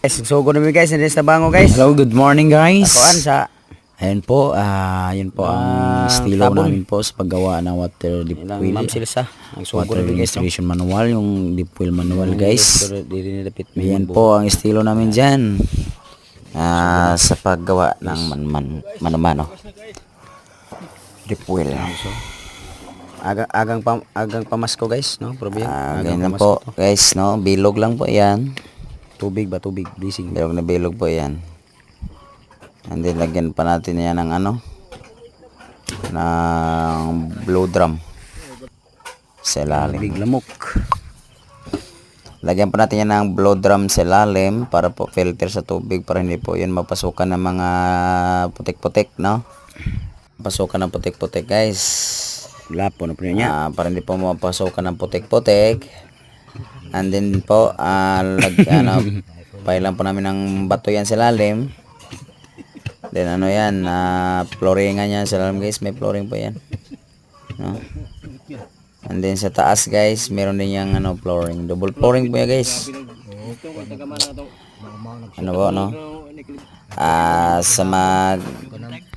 So good morning guys, hindi sa bango guys. Hello, good morning guys. Akoan sa Ayun po, yun po ang estilo tabon. namin po sa paggawa ng water deep ilang well. ma'am Silsa. Water installation manual, yung deep well manual guys. Dinidapit mo Yan po ang estilo namin dyan. Sa paggawa ng mano-mano. Deep well. agang pamasko guys, no? Probiya. Ganyan po guys, no? Bilog lang po yan. Tubig, blessing. Bilog na bilog po yan. And then lagyan pa natin yan ng ng blow drum sa ilalim. Tubig lamok. Lagyan pa natin yan ng blow drum sa ilalim para po filter sa tubig para hindi po yan mapasukan ng mga putik-putik, no? Pasukan ng putik-putik guys. Lapo na po niya. Para hindi po mapasukan ng putik-putik. And then po pailan po namin ng bato yan sa ilalim. Then yan, flooringan yan sa ilalim guys, may flooring po yan, no? And then sa taas guys, meron din yung flooring, double flooring po yan guys. Po, no? Sa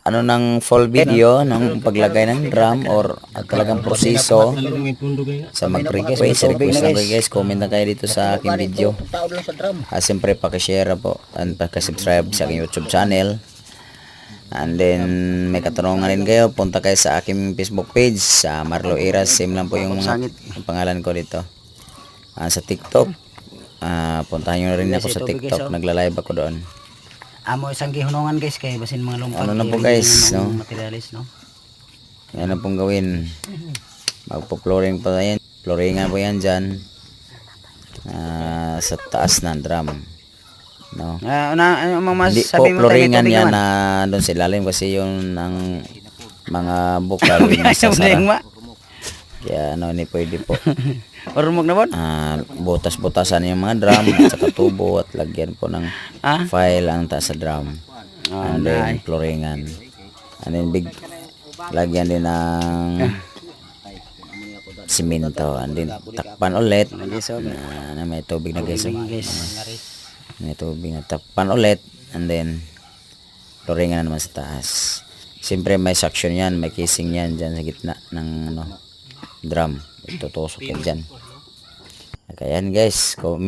ng full video ng paglagay ng drum or talagang proseso, sa mag-request lang kayo guys, comment na kayo dito sa aking video. Siyempre pakishare po and pakisubscribe sa aking YouTube channel. And then may katanungan rin kayo, punta kayo sa aking Facebook page, sa Marlo Iras, same lang po yung pangalan ko dito. Sa TikTok, puntahan nyo na rin ako sa TikTok, nagla-live ako doon. Amo isang gihunungan guys kay basin mga lumpag. Ano na po guys, no? Materialis, no? Yan na pong gawin. Magpo-flooring pa yan. Flooringan po yan dyan. Sa taas ng drum. No? Hindi po flooringan yan na doon sa ilalim kasi yun ang mga bukal masasara. Kaya hindi pwede po. Ormog na po? Butas-butasan yung mga drum at saka tubo at lagyan po ng file ang taas sa drum. And then flooringan. And then lagyan din ng simento. And then takpan ulit. May tubig na guys. May tubig na takpan ulit. And then flooringan na naman sa taas. Siyempre may suction yan, may casing yan dyan sa gitna ng drum. Itutusok yan dyan. Kaya yan guys.